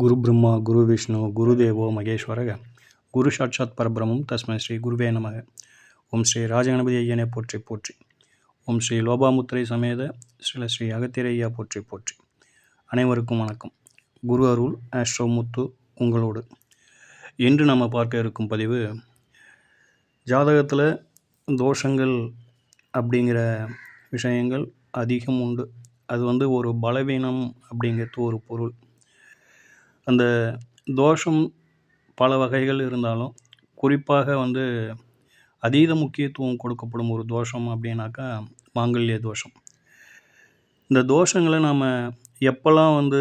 குரு பிரம்மா குரு விஷ்ணு குரு தேவோ மகேஸ்வரக குரு சாட்சாத் பரபிரமம் தஸ்மை ஸ்ரீ குருவே நமக. ஓம் ஸ்ரீ ராஜகணபதி ஐயனை போற்றி போற்றி. ஓம் ஸ்ரீ லோபாமுத்திரை சமேத ஸ்ரீ அகத்திரையா போற்றி போற்றி. அனைவருக்கும் வணக்கம். குரு அருள் ஆஸ்ட்ரோ முத்து உங்களோடு. இன்று நம்ம பார்க்க இருக்கும் பதிவு, ஜாதகத்தில் தோஷங்கள் அப்படிங்கிற விஷயங்கள் அதிகம் உண்டு. அது ஒரு பலவீனம் அப்படிங்கிறது ஒரு பொருள். அந்த தோஷம் பல வகைகள் இருந்தாலும் குறிப்பாக அதீத முக்கியத்துவம் கொடுக்கப்படும் ஒரு தோஷம் அப்படின்னாக்கா மாங்கல்ய தோஷம். இந்த தோஷங்களை நாம் எப்போல்லாம்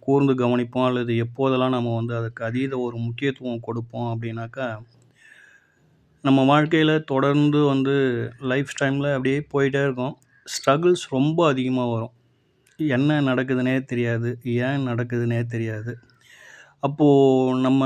கூர்ந்து கவனிப்போம் அல்லது எப்போதெல்லாம் நம்ம அதுக்கு அதீத ஒரு முக்கியத்துவம் கொடுப்போம் அப்படின்னாக்கா, நம்ம வாழ்க்கையில் தொடர்ந்து லைஃப் டைமில் அப்படியே போயிட்டே இருக்கோம். ஸ்ட்ரகிள்ஸ் ரொம்ப அதிகமாக வரும். என்ன நடக்குதுன்னே தெரியாது, ஏன் நடக்குதுன்னே தெரியாது. அப்போது நம்ம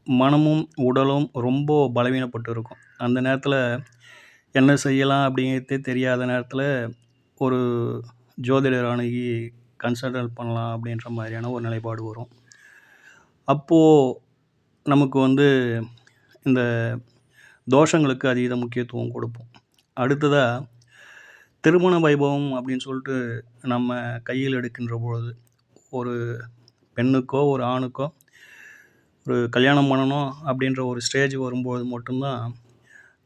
மனமும் உடலும் ரொம்ப பலவீனப்பட்டு இருக்கும். அந்த நேரத்தில் என்ன செய்யலாம் அப்படிங்கிறதே தெரியாத நேரத்தில் ஒரு ஜோதிடர் அணுகி கன்சல்ட் பண்ணலாம் அப்படின்ற மாதிரியான ஒரு நிலைப்பாடு வரும். அப்போது நமக்கு இந்த தோஷங்களுக்கு அதீத முக்கியத்துவம் கொடுப்போம். அடுத்ததாக திருமண வைபவம் அப்படின்னு சொல்லிட்டு நம்ம கையில் எடுக்கின்ற பொழுது, ஒரு பெண்ணுக்கோ ஒரு ஆணுக்கோ ஒரு கல்யாணம் பண்ணணும் அப்படின்ற ஒரு ஸ்டேஜ் வரும்போது மட்டும்தான்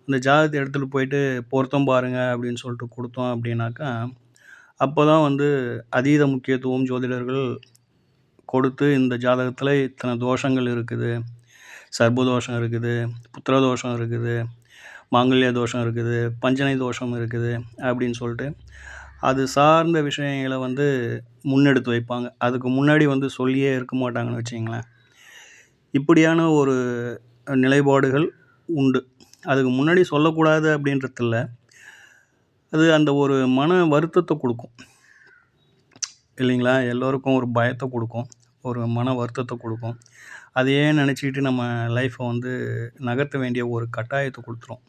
அந்த ஜாதகத்தை எடுத்துகிட்டு போயிட்டு பொருத்தம் பாருங்கள் அப்படின்னு சொல்லிட்டு கொடுத்தோம் அப்படின்னாக்கா, அப்போ தான் அதீத முக்கியத்துவம் ஜோதிடர்கள் கொடுத்து, இந்த ஜாதகத்தில் இத்தனை தோஷங்கள் இருக்குது, சர்ப தோஷம் இருக்குது, புத்திர தோஷம் இருக்குது, மாங்கல்ய தோஷம் இருக்குது, பஞ்சனை தோஷம் இருக்குது அப்படின்னு சொல்லிட்டு அது சார்ந்த விஷயங்களை முன்னெடுத்து வைப்பாங்க. அதுக்கு முன்னாடி சொல்லியே இருக்க மாட்டாங்கன்னு வச்சிங்களேன். இப்படியான ஒரு நிலைப்பாடுகள் உண்டு. அதுக்கு முன்னாடி சொல்லக்கூடாது அப்படின்றதில்ல, அது அந்த ஒரு மன வருத்தத்தை கொடுக்கும் இல்லைங்களா? எல்லோருக்கும் ஒரு பயத்தை கொடுக்கும், ஒரு மன வருத்தத்தை கொடுக்கும். அதையே நினச்சிக்கிட்டு நம்ம லைஃப்பை நகர்த்த வேண்டிய ஒரு கட்டாயத்தை கொடுத்துரும்.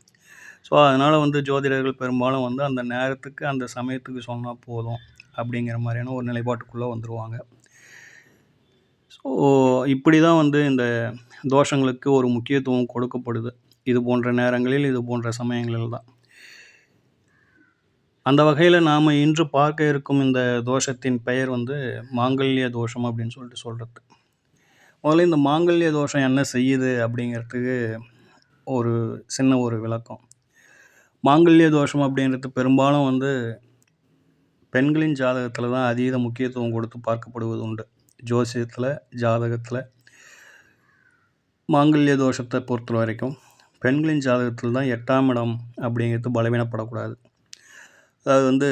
ஸோ அதனால் ஜோதிடர்கள் பெரும்பாலும் அந்த நேரத்துக்கு அந்த சமயத்துக்கு சொன்னால் போதும் அப்படிங்கிற மாதிரியான ஒரு நிலைப்பாட்டுக்குள்ளே வந்துடுவாங்க. ஸோ இப்படி தான் இந்த தோஷங்களுக்கு ஒரு முக்கியத்துவம் கொடுக்கப்படுது. இது போன்ற நேரங்களில், இது போன்ற சமயங்களில் தான். அந்த வகையில் நாம் இன்று பார்க்க இருக்கும் இந்த தோஷத்தின் பெயர் மாங்கல்ய தோஷம் அப்படின்னு சொல்லிட்டு சொல்கிறது. முதல்ல இந்த மாங்கல்ய தோஷம் என்ன செய்யுது அப்படிங்கிறதுக்கு ஒரு சின்ன ஒரு விளக்கம். மாங்கல்ய தோஷம் அப்படின்றது பெரும்பாலும் பெண்களின் ஜாதகத்தில் தான் அதீத முக்கியத்துவம் கொடுத்து பார்க்கப்படுவது உண்டு. ஜோசியத்தில், ஜாதகத்தில் மாங்கல்ய தோஷத்தை பொறுத்த வரைக்கும் பெண்களின் ஜாதகத்தில் தான் 8ஆம் இடம் அப்படிங்கிறது பலவீனப்படக்கூடாது. அதாவது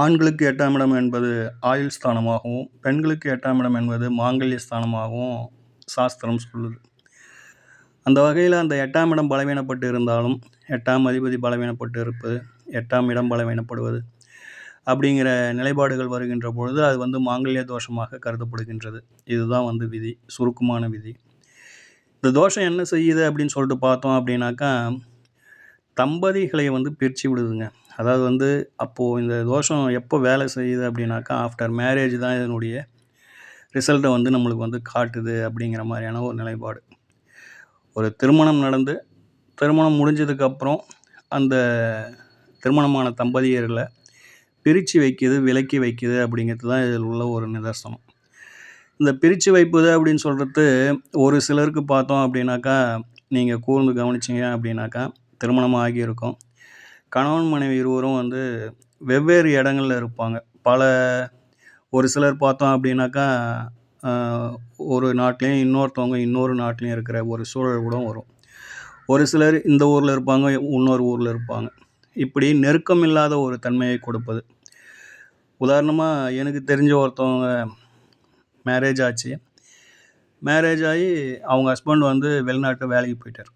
ஆண்களுக்கு 8ஆம் இடம் என்பது ஆயுள் ஸ்தானமாகவும், பெண்களுக்கு 8ஆம் இடம் என்பது மாங்கல்ய ஸ்தானமாகவும் சாஸ்திரம் சொல்லுது. அந்த வகையில் அந்த 8ஆம் இடம் பலவீனப்பட்டு இருந்தாலும், 8ஆம் அதிபதி பலவீனப்பட்டு இருப்பது, 8ஆம் இடம் பலவீனப்படுவது அப்படிங்கிற நிலைப்பாடுகள் வருகின்ற பொழுது அது மாங்கல்ய தோஷமாக கருதப்படுகின்றது. இதுதான் விதி, சுருக்கமான விதி. இந்த தோஷம் என்ன செய்யுது அப்படின்னு சொல்லிட்டு பார்த்தோம் அப்படின்னாக்கா, தம்பதிகளை பிரித்து விடுதுங்க. அதாவது அப்போது இந்த தோஷம் எப்போ வேலை செய்யுது அப்படின்னாக்கா, ஆஃப்டர் மேரேஜ் தான் இதனுடைய ரிசல்ட்டை நம்மளுக்கு காட்டுது அப்படிங்கிற மாதிரியான ஒரு நிலைப்பாடு. ஒரு திருமணம் நடந்து, திருமணம் முடிஞ்சதுக்கப்புறம் அந்த திருமணமான தம்பதியர்களை பிரித்து வைக்குது, விலக்கி வைக்குது அப்படிங்கிறது தான் இதில் உள்ள ஒரு நிதர்சனம். இந்த பிரித்து வைப்பது அப்படின்னு சொல்கிறது ஒரு சிலருக்கு பார்த்தோம் அப்படின்னாக்கா, நீங்கள் கூர்ந்து கவனிச்சிங்க அப்படின்னாக்கா, திருமணம் ஆகியிருக்கும், கணவன் மனைவி இருவரும் வெவ்வேறு இடங்களில் இருப்பாங்க. ஒரு சிலர் பார்த்தோம் அப்படின்னாக்கா, ஒரு நாட்டிலையும் இன்னொருத்தவங்க இன்னொரு நாட்டிலையும் இருக்கிற ஒரு சூழல் கூட வரும். ஒரு சிலர் இந்த ஊரில் இருப்பாங்க, இன்னொரு ஊரில் இருப்பாங்க. இப்படி நெருக்கம் இல்லாத ஒரு தன்மையை கொடுப்பது. உதாரணமாக எனக்கு தெரிஞ்ச ஒருத்தவங்க மேரேஜ் ஆச்சு. மேரேஜ் ஆகி அவங்க ஹஸ்பண்ட் வெளிநாட்டு வேலைக்கு போயிட்டார்.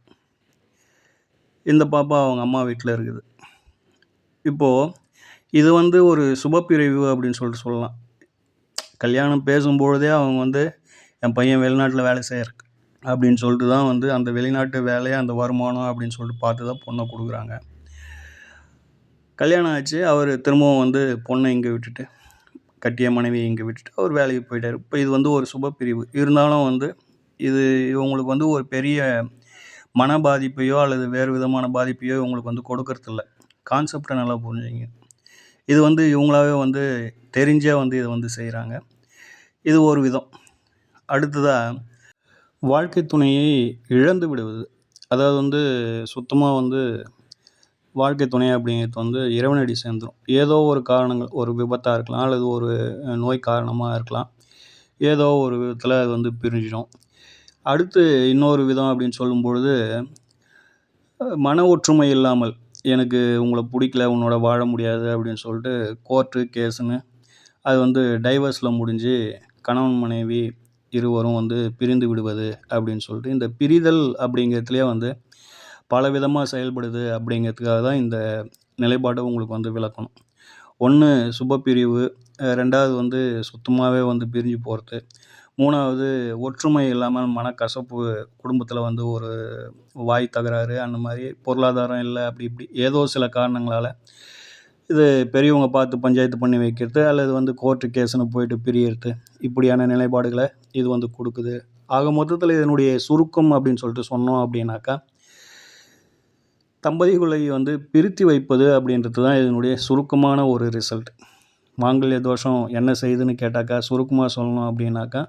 இந்த பாப்பா அவங்க அம்மா வீட்டில் இருக்குது. இப்போது இது ஒரு சுபப்பிரிவு அப்படின்னு சொல்லிட்டு சொல்லலாம். கல்யாணம் பேசும்பொழுதே அவங்க என் பையன் வெளிநாட்டில் வேலை செய்கிறார் அப்படின்னு சொல்லிட்டு தான் அந்த வெளிநாட்டு வேலையை, அந்த வருமானம் அப்படின்னு சொல்லிட்டு பார்த்து தான் பொண்ணை கொடுக்குறாங்க. கல்யாணம் ஆச்சு. அவர் திரும்பவும் பொண்ணை இங்கே விட்டுட்டு கட்டிய மனைவியை இங்கே விட்டுட்டு அவர் வேலைக்கு போயிட்டார். இப்போ இது வந்து ஒரு சுப பிரிவு. இருந்தாலும் வந்து இது இவங்களுக்கு வந்து ஒரு பெரிய மன பாதிப்பையோ அல்லது வேறு விதமான பாதிப்பையோ இவங்களுக்கு வந்து கொடுக்கறதில்ல. கான்செப்டை நல்லா புரிஞ்சுங்க. இது வந்து இவங்களாவே வந்து தெரிஞ்சே வந்து இதை வந்து செய்கிறாங்க. இது ஒரு விதம். அடுத்ததாக வாழ்க்கை துணையை இழந்து விடுவது. அதாவது வந்து சுத்தமாக வந்து வாழ்க்கை துணை அப்படிங்கிறது வந்து இறைவனடி சேர்ந்துடும். ஏதோ ஒரு காரணங்கள், ஒரு விபத்தாக இருக்கலாம் அல்லது ஒரு நோய் காரணமாக இருக்கலாம். ஏதோ ஒரு விதத்தில் அது வந்து பிரிஞ்சிடும். அடுத்து இன்னொரு விதம் அப்படின்னு சொல்லும்பொழுது, மன ஒற்றுமை இல்லாமல் எனக்கு உங்களை பிடிக்கல, உன்னோட வாழ முடியாது அப்படின்னு சொல்லிட்டு கோர்ட்டு கேஸுன்னு அது வந்து டைவர்ஸில் முடிஞ்சு கணவன் மனைவி இருவரும் வந்து பிரிந்து விடுவது அப்படின்னு சொல்லிட்டு, இந்த பிரிதல் அப்படிங்கிறதுலேயே வந்து பல விதமாக செயல்படுது அப்படிங்கிறதுக்காக தான் இந்த நிலைப்பாட்டை உங்களுக்கு வந்து விளக்கணும். ஒன்று சுபப்பிரிவு, 2வது வந்து சுத்தமாகவே வந்து பிரிஞ்சு போகிறது, 3வது ஒற்றுமை இல்லாமல் மனக்கசப்பு, குடும்பத்தில் வந்து ஒரு வாய் தகராறு, அந்த மாதிரி பொருளாதாரம் இல்லை, அப்படி இப்படி ஏதோ சில காரணங்களால் இது பெரியவங்க பார்த்து பஞ்சாயத்து பண்ணி வைக்கிறது அல்லது வந்து கோர்ட்டு கேஸுன்னு போயிட்டு பிரியறது, இப்படியான நிலைப்பாடுகளை இது வந்து கொடுக்குது. ஆக மொத்தத்தில் இதனுடைய சுருக்கம் அப்படின்னு சொல்லிட்டு சொன்னோம் அப்படின்னாக்கா, தம்பதிகளை வந்து பிரித்து வைப்பது அப்படின்றது தான் இதனுடைய சுருக்கமான ஒரு ரிசல்ட். மாங்கல்ய தோஷம் என்ன செய்யுதுன்னு கேட்டாக்கா, சுருக்கமாக சொல்லணும் அப்படின்னாக்கா,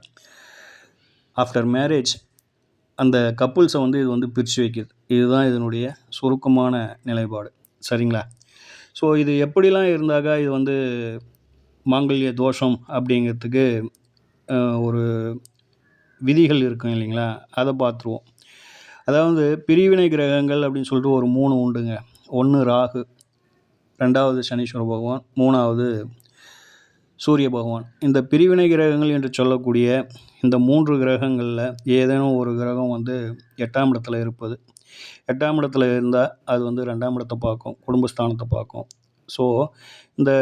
ஆஃப்டர் மேரேஜ் அந்த கப்புள்ஸை வந்து இது வந்து பிரித்து வைக்குது. இதுதான் இதனுடைய சுருக்கமான நிலைப்பாடு. சரிங்களா? ஸோ இது எப்படிலாம் இருந்தாக்கா இது வந்து மாங்கல்ய தோஷம் அப்படிங்கிறதுக்கு ஒரு விதிகள் இருக்கும் இல்லைங்களா? அதை பார்த்துருவோம். அதாவது பிரிவினை கிரகங்கள் அப்படின்னு சொல்லிட்டு ஒரு 3 உண்டுங்க. 1 ராகு, 2வது சனீஸ்வர பகவான், 3வது சூரிய பகவான். இந்த பிரிவினை கிரகங்கள் என்று சொல்லக்கூடிய இந்த 3 கிரகங்களில் ஏதேனும் ஒரு கிரகம் வந்து 8ஆம் இடத்துல இருப்பது. 8ஆம் இடத்துல இருந்தால் அது வந்து 2ஆம் இடத்தை பார்க்கும், குடும்பஸ்தானத்தை பார்க்கும். ஸோ இந்த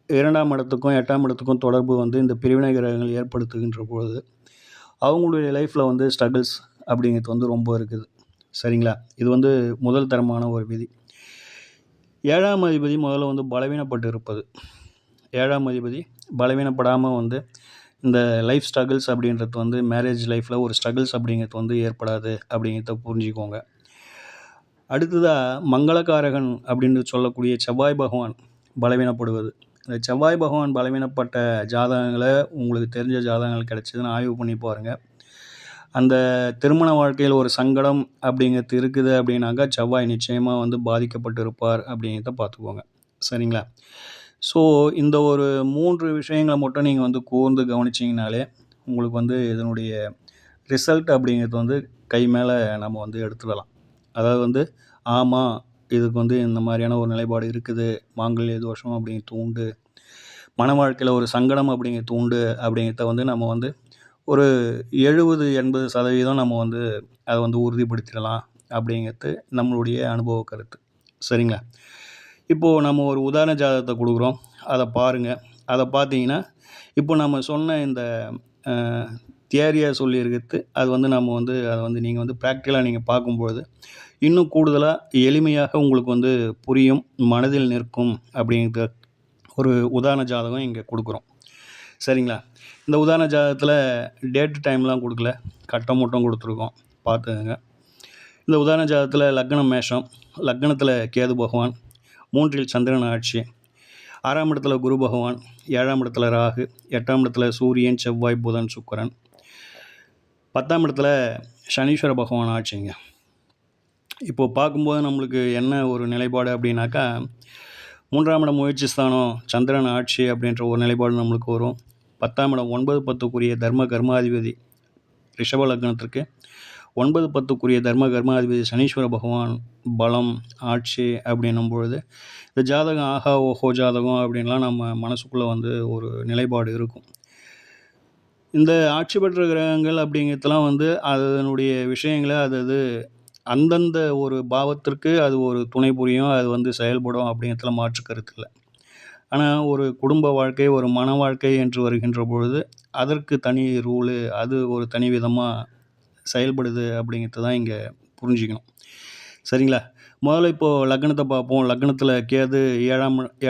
2ஆம் இடத்துக்கும் 8ஆம் இடத்துக்கும் தொடர்பு வந்து இந்த பிரிவினை கிரகங்கள் ஏற்படுத்துகின்ற பொழுது அவங்களுடைய லைஃப்பில் வந்து ஸ்ட்ரகிள்ஸ் அப்படிங்கிறது வந்து ரொம்ப இருக்குது. சரிங்களா? இது வந்து முதல் தரமான ஒரு விதி. 7ஆம் அதிபதி முதல்ல வந்து பலவீனப்பட்டு இருப்பது. 7ஆம் அதிபதி பலவீனப்படாமல் வந்து இந்த லைஃப் ஸ்ட்ரகிள்ஸ் அப்படின்றது வந்து மேரேஜ் லைஃப்பில் ஒரு ஸ்ட்ரகிள்ஸ் அப்படிங்கிறது வந்து ஏற்படாது அப்படிங்கிறத புரிஞ்சுக்கோங்க. அடுத்ததாக மங்களகாரகன் அப்படின்னு சொல்லக்கூடிய செவ்வாய் பகவான் பலவீனப்படுவது. இந்த செவ்வாய் பகவான் பலவீனப்பட்ட ஜாதகங்களை உங்களுக்கு தெரிஞ்ச ஜாதகங்கள் கிடச்சிதுன்னு ஆய்வு பண்ணி பாருங்கள். அந்த திருமண வாழ்க்கையில் ஒரு சங்கடம் அப்படிங்கிறது இருக்குது அப்படின்னாக்கா செவ்வாய் நிச்சயமாக வந்து பாதிக்கப்பட்டு இருப்பார் அப்படிங்கிறத பார்த்துக்கோங்க. சரிங்களா? ஸோ இந்த ஒரு 3 விஷயங்களை மட்டும் நீங்கள் வந்து கூர்ந்து கவனிச்சிங்கனாலே உங்களுக்கு வந்து இதனுடைய ரிசல்ட் அப்படிங்கிறது வந்து கை மேலே நம்ம வந்து எடுத்துடலாம். அதாவது வந்து ஆமாம், இதுக்கு வந்து இந்த மாதிரியான ஒரு நிலைப்பாடு இருக்குது, மாங்கல்ய தோஷம் அப்படிங்கிறது உண்டு, மன வாழ்க்கையில் ஒரு சங்கடம் அப்படிங்கிறது உண்டு அப்படிங்கிறத வந்து நம்ம வந்து ஒரு 70-80% நம்ம வந்து அதை வந்து உறுதிப்படுத்திடலாம் அப்படிங்கிறது நம்மளுடைய அனுபவ கருத்து. சரிங்களா? இப்போது நம்ம ஒரு உதாரண ஜாதகத்தை கொடுக்குறோம், அதை பாருங்கள். அதை பார்த்தீங்கன்னா இப்போ நம்ம சொன்ன இந்த தியரியாக சொல்லியிருக்கிறது அது வந்து நம்ம வந்து அதை வந்து நீங்கள் வந்து ப்ராக்டிக்கலாக நீங்கள் பார்க்கும்பொழுது இன்னும் கூடுதலாக எளிமையாக உங்களுக்கு வந்து புரியும், மனதில் நிற்கும் அப்படிங்கிற ஒரு உதாரண ஜாதகம் இங்கே கொடுக்குறோம். சரிங்களா? இந்த உதாரண ஜாதகத்தில் டேட்டு டைம்லாம் கொடுக்கல, கட்டம் மட்டும் கொடுத்துருக்கோம், பார்த்துக்கங்க. இந்த உதாரண ஜாதகத்தில் லக்னம் மேஷம், லக்னத்தில் கேது பகவான், 3ல் சந்திரன் ஆட்சி, 6ஆம் இடத்துல குரு பகவான், 7ஆம் இடத்துல ராகு, 8ஆம் இடத்துல சூரியன், செவ்வாய், புதன், சுக்கிரன், 10ஆம் இடத்துல சனீஸ்வர பகவான் ஆட்சிங்க. இப்போது பார்க்கும்போது நம்மளுக்கு என்ன ஒரு நிலைப்பாடு அப்படின்னாக்கா, 3ஆம் இடம் முயற்சி ஸ்தானம் சந்திரன் ஆட்சி அப்படின்ற ஒரு நிலைப்பாடு நம்மளுக்கு வரும். 10ஆம் இடம் 9-10க்குரிய தர்ம கர்மாதிபதி ரிஷப லக்னத்திற்கு 9-10க்குரிய தர்ம கர்மாதிபதி சனீஸ்வர பகவான் பலம் ஆட்சி அப்படின்னும் பொழுது இந்த ஜாதகம் ஆஹா ஓஹோ ஜாதகம் அப்படின்லாம் நம்ம மனசுக்குள்ளே வந்து ஒரு நிலைப்பாடு இருக்கும். இந்த ஆட்சி பெற்ற கிரகங்கள் அப்படிங்கிறதுலாம் வந்து அதனுடைய விஷயங்களை அது அந்தந்த ஒரு பாவத்திற்கு அது ஒரு துணை புரியும், அது வந்து செயல்படும் அப்படிங்கிறதுல மாற்று கருத்து இல்லை. ஆனால் ஒரு குடும்ப வாழ்க்கை, ஒரு மன வாழ்க்கை என்று வருகின்ற பொழுது அதற்கு தனி ரூலு, அது ஒரு தனி விதமாக செயல்படுது அப்படிங்கிறது தான் இங்கே புரிஞ்சுக்கணும். சரிங்களா? முதல்ல இப்போது லக்னத்தை பார்ப்போம். லக்னத்தில் கேது,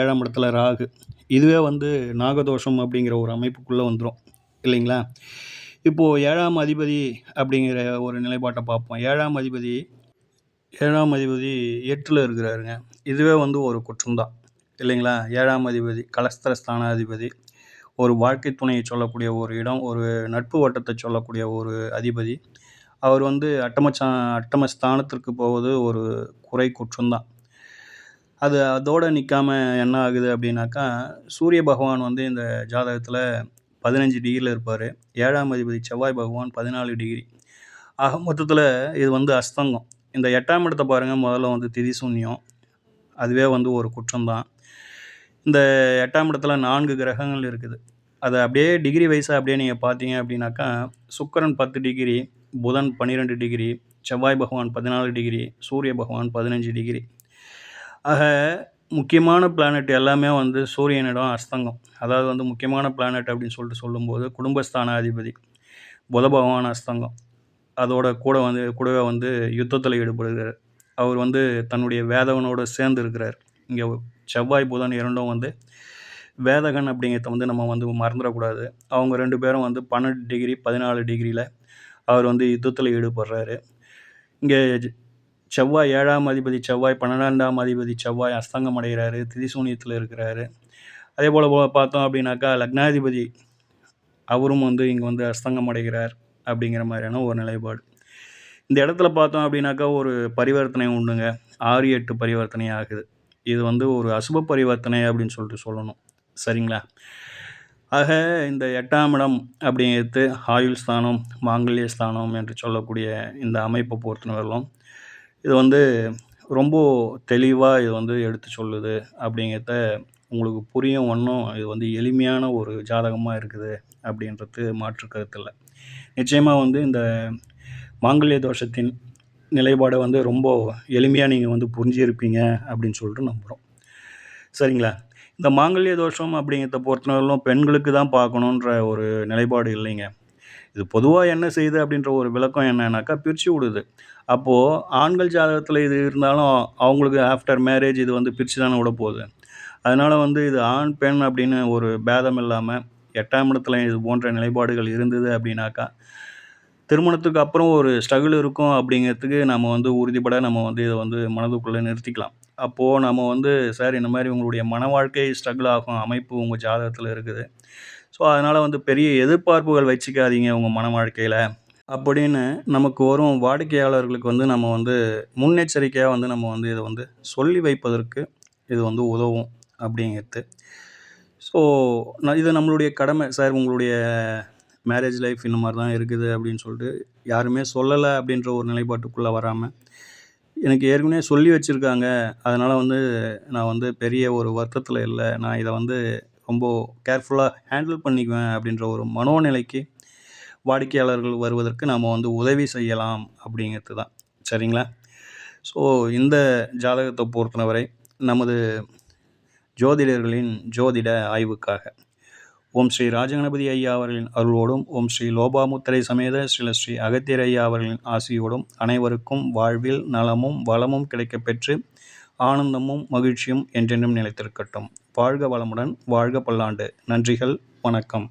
7ஆம் இடத்துல ராகு, இதுவே வந்து நாகதோஷம் அப்படிங்கிற ஒரு அமைப்புக்குள்ளே வந்துரும் இல்லைங்களா? இப்போது 7ஆம் அதிபதி அப்படிங்கிற ஒரு நிலைப்பாட்டை பார்ப்போம். 7ஆம் அதிபதி 8ல இருக்கிறாருங்க. இதுவே வந்து ஒரு குற்றம் தான் இல்லைங்களா? 7ஆம் அதிபதி கலஸ்திர ஸ்தானாதிபதி, ஒரு வாழ்க்கை துணையை சொல்லக்கூடிய ஒரு இடம், ஒரு நட்பு வட்டத்தை சொல்லக்கூடிய ஒரு அதிபதி. அவர் வந்து அட்டமஸ்தானத்திற்கு போவது ஒரு குறை குற்றம் தான். அது அதோட நிக்காம என்ன ஆகுது அப்படின்னாக்கா, சூரிய பகவான் வந்து இந்த ஜாதகத்தில 15 டிகிரில இருப்பாரு. 7ஆம் அதிபதி செவ்வாய் பகவான் 14 டிகிரி. ஆக மொத்தத்தில இது வந்து அஸ்தங்கம். இந்த 8ஆம் இடத்த பாருங்க, முதல்ல வந்து திதி சூன்யம். அதுவே வந்து ஒரு குற்றம் தான். இந்த 8ஆம் இடத்துல 4 கிரகங்கள் இருக்குது. அத அப்படியே டிகிரி வைஸா அப்படியே நீங்க பார்த்தீங்க அப்படின்னாக்கா, சுக்கிரன் 10 டிகிரி, புதன் 12 டிகிரி, செவ்வாய் பகவான் 14 டிகிரி, சூரிய பகவான் 15 டிகிரி. ஆக முக்கியமான பிளானெட் எல்லாமே வந்து சூரியனிடம் அஸ்தங்கம். அதாவது வந்து முக்கியமான பிளானெட் அப்படின்னு சொல்லிட்டு சொல்லும்போது, குடும்பஸ்தானாதிபதி புத பகவான் அஸ்தங்கம். அதோட கூடவே வந்து யுத்தத்தில ஈடுபடுகிறார். அவர் வந்து தன்னுடைய வேதகனோட சேர்ந்து இருக்கிறார். இங்க செவ்வாய், புதன் 2ம் வந்து வேதகன் அப்படிங்கிறத வந்து நம்ம வந்து மறந்துடக்கூடாது. அவங்க 2 பேரும் வந்து 12 டிகிரி, 14 டிகிரியில அவர் வந்து யுத்தத்தில ஈடுபடுறாரு. இங்கே செவ்வாய் 7ஆம் அதிபதி செவ்வாய், 12ஆம் அதிபதி செவ்வாய் அஸ்தங்கம் அடைகிறாரு. திதிசூனியத்தில இருக்கிறாரு. அதேபோல பார்த்தோம் அப்படின்னாக்கா, லக்னாதிபதி அவரும் வந்து இங்கே வந்து அஸ்தங்கம் அடைகிறார் அப்படிங்கிற மாதிரியான ஒரு நிலைப்பாடு. இந்த இடத்துல பார்த்தோம் அப்படின்னாக்கா, ஒரு பரிவர்த்தனை உண்டுங்க. 6, 8 பரிவர்த்தனை ஆகுது. இது வந்து ஒரு அசுப பரிவர்த்தனை அப்படின்னு சொல்லிட்டு சொல்லணும். சரிங்களா? ஆக இந்த 8ஆம் இடம் அப்படிங்கிறது ஆயுள் ஸ்தானம், மாங்கல்ய ஸ்தானம் என்று சொல்லக்கூடிய இந்த அமைப்பை பொறுத்தவரையிலும், இது வந்து ரொம்ப தெளிவா இது வந்து எடுத்து சொல்லுது அப்படிங்கிறத உங்களுக்கு புரியும் வண்ணம் இது வந்து எளிமையான ஒரு ஜாதகமா இருக்குது அப்படின்றது மாற்று கருத்து இல்ல. நிச்சயமா வந்து இந்த மாங்கல்ய தோஷத்தின் நிலைப்பாட வந்து ரொம்ப எளிமையா நீங்க வந்து புரிஞ்சிருப்பீங்க அப்படின்னு சொல்லிட்டு நம்புறோம். சரிங்களா? இந்த மாங்கல்ய தோஷம் அப்படிங்கிறத பொறுத்தவரையிலும் பெண்களுக்கு தான் பார்க்கணுன்ற ஒரு நிலைப்பாடு இல்லைங்க. இது பொதுவா என்ன செய்யுது அப்படின்ற ஒரு விளக்கம் என்னன்னாக்கா, பிரிச்சு விடுது. அப்போ ஆண்கள் ஜாதகத்தில இது இருந்தாலும் அவங்களுக்கு ஆஃப்டர் மேரேஜ் இது வந்து பிரிச்சு தானே விடப்போகுது. அதனால வந்து இது ஆண், பெண் அப்படின்னு ஒரு பேதம் இல்லாம 8ஆம் இடத்துல இது போன்ற நிலைப்பாடுகள் இருந்தது அப்படின்னாக்கா, திருமணத்துக்கு அப்புறம் ஒரு ஸ்ட்ரகிள் இருக்கும் அப்படிங்கிறதுக்கு நம்ம வந்து உறுதிப்பட நம்ம வந்து இத வந்து மனதுக்குள்ள நிறுத்திக்கலாம். அப்போ நம்ம வந்து சார் இந்த மாரி உங்களுடைய மன வாழ்க்கை ஸ்ட்ரகிள் ஆகும் அமைப்பு உங்க ஜாதகத்தில இருக்குது. ஸோ, அதனால வந்து பெரிய எதிர்பார்ப்புகள் வச்சுக்காதீங்க உங்க மன வாழ்க்கையில. அப்படின்னு நமக்கு வரும் வாடிக்கையாளர்களுக்கு வந்து நம்ம வந்து முன்னெச்சரிக்கையா வந்து நம்ம வந்து இத வந்து சொல்லி வைப்பதற்கு இது வந்து உதவும் அப்படிங்கிறது. ஸோ, இது நம்மளுடைய கடமை. சார் உங்களுடைய மேரேஜ் லைஃப் இந்த மாரி தான் இருக்குது அப்படின்னு சொல்லிட்டு யாருமே சொல்லல அப்படின்ற ஒரு நிலைப்பாட்டுக்குள்ள வராம, எனக்கு ஏற்கனவே சொல்லி வச்சிருக்காங்க. அதனால வந்து நான் வந்து பெரிய ஒரு வருத்தத்தில இல்ல. நான் இத வந்து ரொம்ப கேர்ஃபுல்லா ஹேண்டில் பண்ணிக்குவேன் அப்படின்ற ஒரு மனோநிலைக்கு வாடிக்கையாளர்கள் வருவதற்கு நாம வந்து உதவி செய்யலாம் அப்படிங்கிறது தான். சரிங்களா? ஸோ, இந்த ஜாதகத்த பொறுத்தவரை நமது ஜோதிடர்களின் ஜோதிட ஆய்வுக்காக ஓம் ஸ்ரீ ராஜகணபதி ஐயா அவர்களின் அருளோடும், ஓம் ஸ்ரீ லோபாமுத்திரை சமேத ஸ்ரீ அகத்தியர் ஐயா அவர்களின் ஆசியோடும் அனைவருக்கும் வாழ்வில் நலமும் வளமும் கிடைக்கப் பெற்று ஆனந்தமும் மகிழ்ச்சியும் என்றென்றும் நிலைத்திருக்கட்டும். வாழ்க வளமுடன், வாழ்க பல்லாண்டு. நன்றிகள், வணக்கம்.